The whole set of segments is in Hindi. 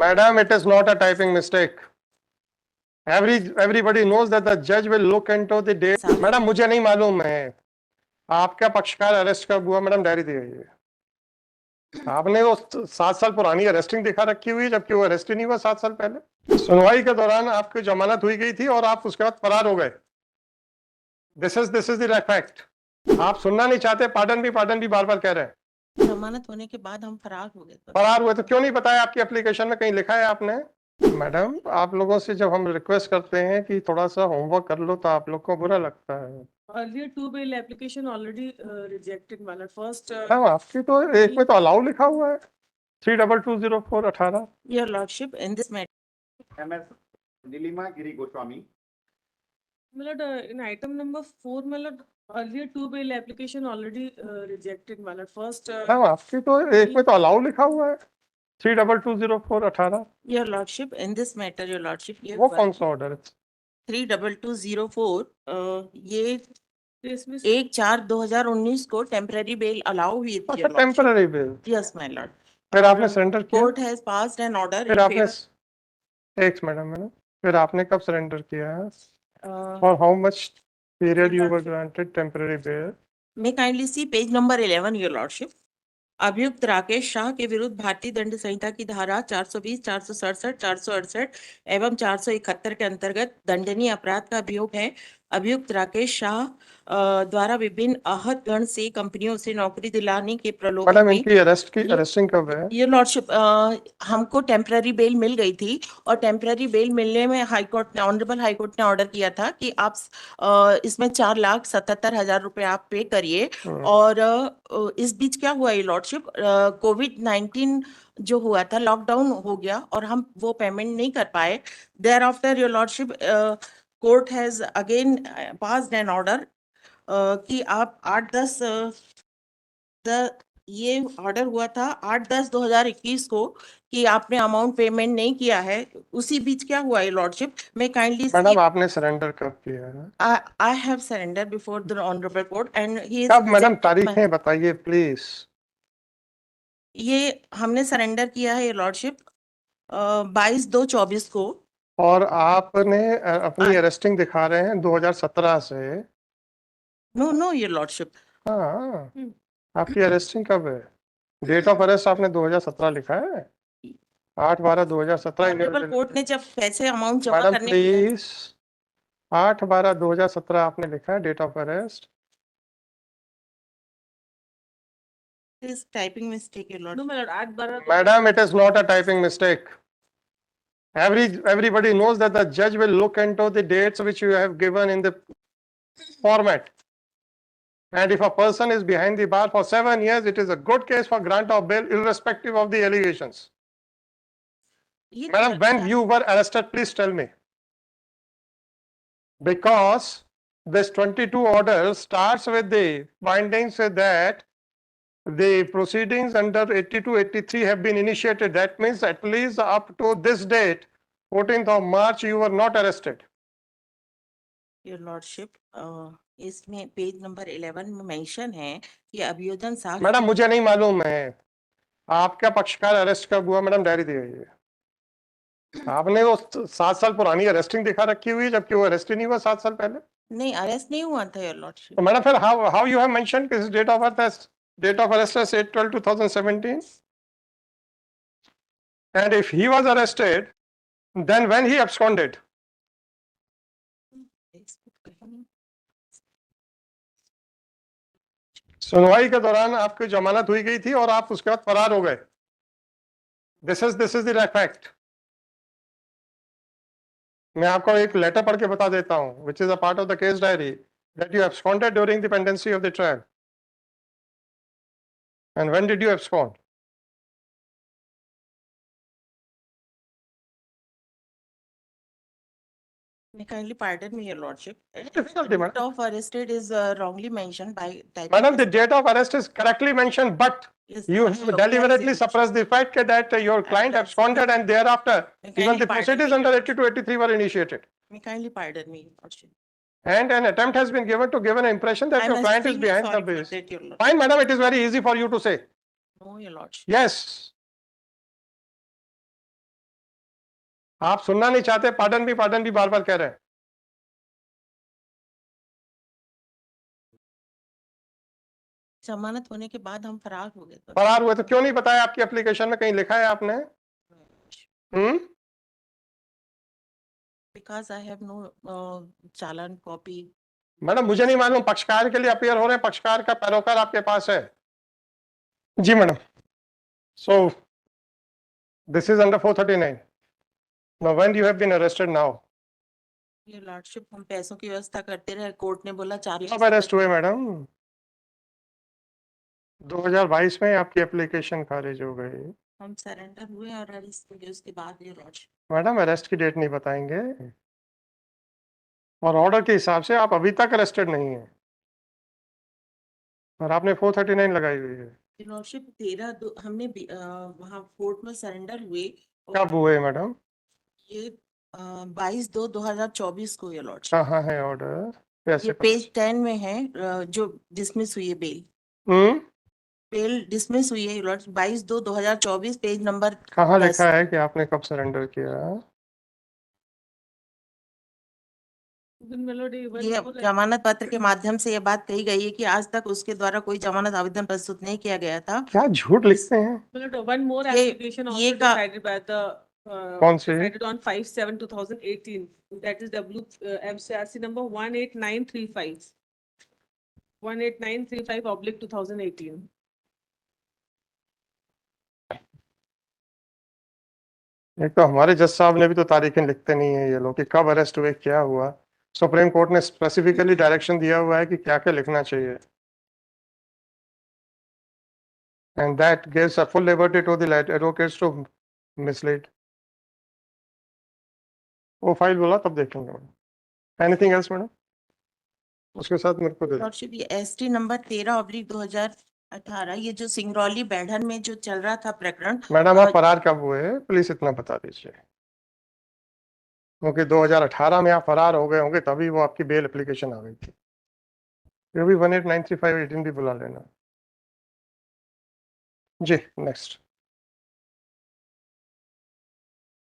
Madam, it is not a typing mistake. Everybody knows that the judge will look into the date. Madam मुझे नहीं मालूम है आपका पक्षकार अरेस्ट कब हुआ। मैडम डायरी दिए। आपने वो 7 साल पुरानी अरेस्टिंग दिखा रखी हुई, जबकि वो अरेस्ट ही नहीं हुआ 7 साल पहले। सुनवाई के दौरान आपकी जमानत हुई गई थी और आप उसके बाद फरार हो गए। This is the fact. आप सुनना नहीं चाहते, पार्डन भी बार बार कह रहे हैं। जमानत होने के बाद हम फरार हो गए। फरार हुए तो क्यों नहीं बताया? आपकी एप्लीकेशन में कहीं लिखा है आपने? मैडम, आप लोगों से जब हम रिक्वेस्ट करते हैं कि थोड़ा सा होमवर्क कर लो तो आप लोग को बुरा लगता है। Earlier two bail application already rejected, my lord. First, madam आपकी तो एक में तो अलाउ लिखा हुआ है 32204/18। Your Lordship, in this matter, MS Nilima Giri Goswami. my lord, in item number 4, my lord, earlier two bail application already rejected, my lord. First, madam आपकी तो एक में तो अलाउ लिखा हुआ है 32204/18। Your Lordship, in this matter, Your Lordship, ये वो कौन सा ऑर्डर है? 32204 ये इसमें 1/4/2019 को टेम्पररी बेल अलाउ हुई थी। अच्छा, temporary bail. Yes my lord. फिर आपने सरेंडर किया? Court has passed an order फिर आपने एक मैडम फिर आपने कब सरेंडर किया है? और how much period you were granted temporary bail? May kindly see page number 11 your lordship. अभियुक्त राकेश शाह के विरुद्ध भारतीय दंड संहिता की धारा 420, 467, 468 एवं 471 के अंतर्गत दंडनीय अपराध का अभियोग है। अभियुक्त राकेश शाह द्वारा विभिन्न आहत गण से कंपनियों से नौकरी दिलाने के प्रलोभन मैडम में इनकी अरेस्टिंग कब है? योर लॉर्डशिप, हमको टेम्पररी बेल मिल गई थी और टेम्पररी बेल मिलने में हाईकोर्ट ने, ऑनरेबल हाईकोर्ट ने ऑर्डर किया था कि आप इसमें 4,77,000 रुपए आप पे करिए। और इस बीच क्या हुआ ये लॉर्डशिप, कोविड-19 जो हुआ था, लॉकडाउन हो गया और हम वो पेमेंट नहीं कर पाए। Thereafter your lordship, court has again passed an order कि आप 8-10 ये ऑर्डर हुआ था 8-10/2021 को कि आपने अमाउंट पेमेंट नहीं किया है। उसी बीच क्या हुआ ये लॉर्डशिप, मैं काइंडली मैडम आपने सरेंडर कब किया है? I have surrender before the honourable court and he कब मैडम? तारीखें बताइए प्लीज। ये हमने सरेंडर किया है ये लॉर्डशिप 22/2/24 को। और आपने अपनी अरेस्टिंग दिखा रहे हैं 2017 से। नो ये लॉर्डशिप। हाँ, आपकी अरेस्टिंग कब है? डेट ऑफ अरेस्ट आपने 2017 लिखा है, 8/12/2017। ऑनरेबल कोर्ट ने जब पैसे अमाउंट जमा मैडम करने प्लीज, 8/12/2017 आपने लिखा है date of arrest. Is typing mistake your no, lordship. my lord, at Bharat. Madam it is not a typing mistake. Everybody knows that the judge will look into the dates which you have given in the format. And if a person is behind the bar for 7 years, it is a good case for grant of bail, irrespective of the allegations. Madam, when you were arrested, please tell me. Because this 22 order starts with the findings that the proceedings under 82-83 have been initiated. That means at least up to this date, 14th of March, you were not arrested. Your lordship, इसमें पेज नंबर 11 में मेंशन है कि अभियोजन साक्ष्य। मैडम मुझे नहीं मालूम है आपका पक्षकार अरेस्ट कब हुआ। मैडम डायरी दिए। आपने वो 7 साल पुरानी अरेस्टिंग दिखा रखी हुई, जबकि वो अरेस्ट ही नहीं हुआ 7 साल पहले। नहीं, अरेस्ट नहीं हुआ था योर लॉर्डशिप। तो मैडम फिर how you have mentioned his date of arrest as 8/12/2017, and if he was arrested, then when he absconded? सुनवाई के दौरान आपकी जमानत हुई गई थी और आप उसके बाद फरार हो गए। This is the fact. मैं आपको एक लेटर पढ़ के बता देता हूं, which is a part of the case diary, that you absconded during the pendency of the trial. And when did you abscond? May kindly pardon me, your lordship. Difficulty, madam. Date of arrested is wrongly mentioned by typing Madam, the mistake. date of arrest is correctly mentioned, but Yes, you yes, have yes. deliberately suppressed the fact that your client absconded, and thereafter May even kindly the pardon proceedings me. under 82-83 were initiated. May kindly pardon me, your lordship. And an attempt has been given to give an impression that I your am client is extremely behind the sorry for base. that, your lordship. Fine, madam, it is very easy for you to say. No, your lordship. Yes. आप सुनना नहीं चाहते, पार्डन भी बार बार कह रहे हैं। जमानत होने के बाद हम फरार हो गए तो फरार हुए तो क्यों नहीं बताया? आपकी एप्लीकेशन में कहीं लिखा है आपने? Because I have no challan copy. Madam मुझे नहीं मालूम, पक्षकार के लिए अपीयर हो रहे हैं, पक्षकार का पैरोकार आपके पास है। जी madam. So this is under 439। Now when you have been arrested now? ये लॉर्डशिप हम पैसों की व्यवस्था करते रहे, कोर्ट ने बोला 4 कब अरेस्ट हुए मैडम? 2022 में आपकी एप्लीकेशन खारिज हो गई। हम सरेंडर हुए और अरेस्ट हुए उसके बाद ये लॉर्डशिप। मैडम अरेस्ट की डेट नहीं बताएंगे, और ऑर्डर के हिसाब से आप अभी तक अरेस्टेड नहीं है, और आपने 439 लगाई हुई है। लॉर्डशिप 13 हमने वहाँ कोर्ट में सरेंडर हुए। और कब हुए मैडम? ये 22/2/2024 को ये लॉर्डशिप। कहाँ है ऑर्डर? कैसे ये पेज 10 में है, जो डिसमिस हुई है बेल। बेल डिसमिस हुई है लॉर्ड 22/2/2024 पेज नंबर कहाँ 10। लिखा है कि आपने कब सरेंडर किया? Then Melody, one ये more जमानत पत्र के माध्यम से ये बात कही गई है कि आज तक उसके द्वारा कोई जमानत आवेदन प्रस्तुत नहीं किया गया था। क्या झूठ लिखते हैं? Melody, one more ये- application ये also का- decided by the कौन सी? decided on 5/7/2018. That is MCRC number 18935. 18935/2018. एक तो हमारे जज साहब ने भी तो तारीखें लिखते नहीं है ये लोग, कि कब अरेस्ट हुए, क्या हुआ। सुप्रीम कोर्ट ने स्पेसिफिकली डायरेक्शन दिया हुआ है कि क्या क्या लिखना चाहिए, and that gives a full liberty to the advocates to mislead. वो फाइल बोला तब देखेंगे मैडम। Anything else madam? उसके साथ मेरे को दे दो। लॉर्डशिप ये ST नंबर 13/2018 ये जो सिंगरौली बैठन में जो चल रहा था प्रकरण। मैडम आप फरार कब हुए, प्लीज इतना बता दीजिए, क्योंकि 2018 में आप फरार हो गए होंगे तभी वो आपकी बेल एप्लीकेशन आ गई थी। ये भी 1893518 भी बुला लेना। जी next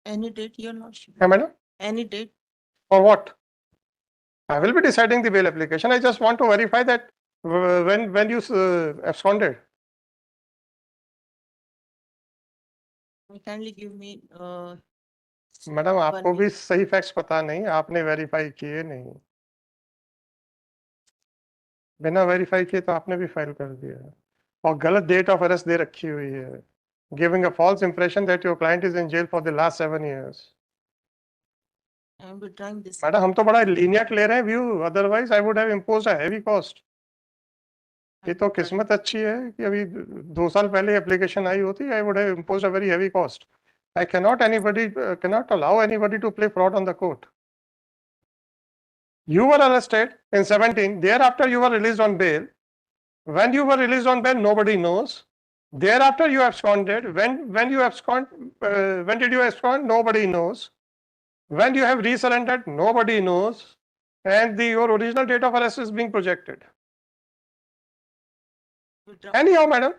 any date your lordship, है madam? Any date. For what? I will be deciding the bail application. I just want to verify that when you absconded. Kindly give me madam आपको one भी सही फैक्ट्स पता नहीं, आपने वेरीफाई किए नहीं, बिना वेरीफाई किए तो आपने भी फाइल कर दिया, और गलत डेट ऑफ अरेस्ट दे रखी हुई है, giving a false impression that your client is in jail for the last 7 years. I am withdrawing this. Madam हम तो बड़ा लीनियंट ले रहे हैं view, otherwise I would have imposed a heavy cost. ये तो किस्मत अच्छी है कि अभी 2 साल पहले एप्लीकेशन आई होती, आई would have imposed a very heavy cost. I cannot allow anybody to play fraud on the court. You were arrested in 17. Thereafter, you were released on bail. When you were released on bail, nobody knows. Thereafter, you absconded. When you abscond, when did you abscond? Nobody knows. When you have resurrendered, nobody knows. And your original date of arrest is being projected. Withdraw. Anyhow, madam.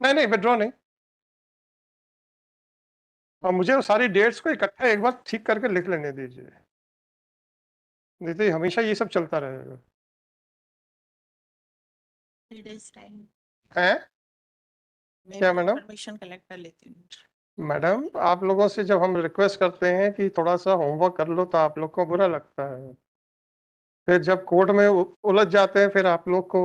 नहीं withdraw नहीं। और मुझे वो सारी डेट्स को इकट्ठा एक बार ठीक करके लिख लेने दीजिए, नहीं तो हमेशा ये सब चलता रहेगा। 3 days time। हैं? मैं क्या मैडम? परमिशन कलेक्ट कर लेती हूँ। मैडम आप लोगों से जब हम रिक्वेस्ट करते हैं कि थोड़ा सा होमवर्क कर लो तो आप लोग को बुरा लगता है, फिर जब कोर्ट में उलझ जाते हैं फिर आप लोग को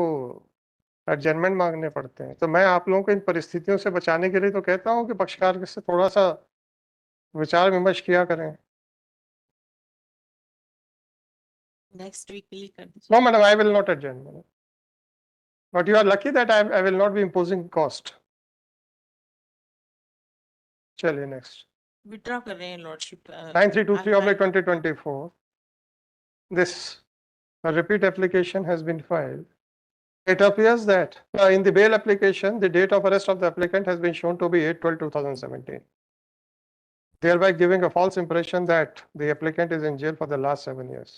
एडजमेंट मांगने पड़ते हैं। तो मैं आप लोगों को इन परिस्थितियों से बचाने के लिए तो कहता हूँ कि पक्षकार से थोड़ा सा विचार विमर्श किया करें। नेक्स्ट वीक के लिए कर दीजिए। No madam I will not adjourn madam, but you are lucky that I will not be imposing cost. चलिए नेक्स्ट। विड्रॉ कर रहे हैं lordship. 9323/2024. This a repeat application has been filed. It appears that in the bail application, the date of arrest of the applicant has been shown to be 8/12/2017, thereby giving a false impression that the applicant is in jail for the last 7 years.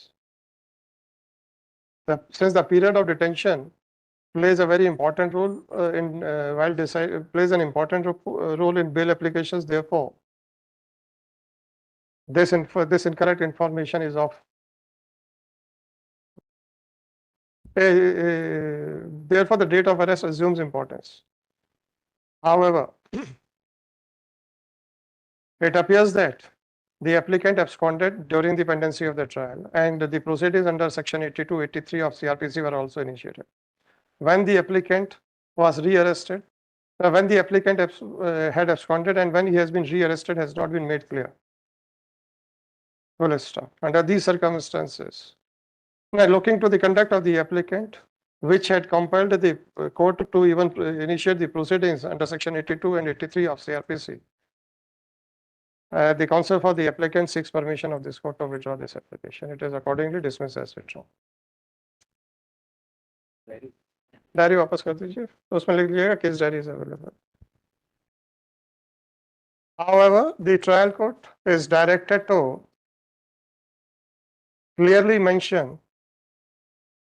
Since the period of detention plays a very important role plays an important role in bail applications, therefore this incorrect information is of therefore the date of arrest assumes importance. However, it appears that the applicant absconded during the pendency of the trial, and the proceedings under section 82, 83 of CRPC were also initiated. When the applicant was rearrested, when the applicant had absconded and when he has been rearrested has not been made clear. Full stop. Under these circumstances, now looking to the conduct of the applicant, which had compelled the court to even initiate the proceedings under section 82 and 83 of CRPC, the counsel for the applicant seeks permission of this court to withdraw this application. It is accordingly dismissed as withdrawn. Diary वापस कर दीजिए, तो उसमें लिख लीजिएगा case diary is available. However, the trial court is directed to clearly mention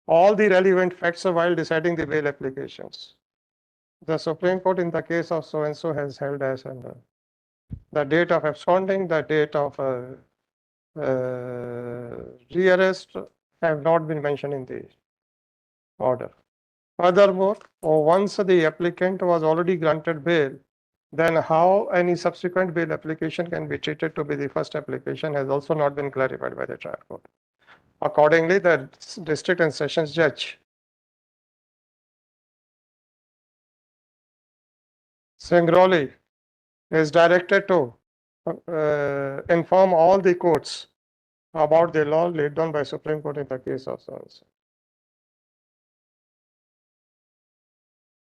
all the relevant facts while deciding the bail applications. The Supreme Court in the case of so and so has held as under the date of absconding, the date of rearrest have not been mentioned in the order. Furthermore, once the applicant was already granted bail, then how any subsequent bail application can be treated to be the first application has also not been clarified by the trial court. Accordingly, the district and sessions judge Singrauli is directed to inform all the courts about the law laid down by Supreme Court in the case of so and so.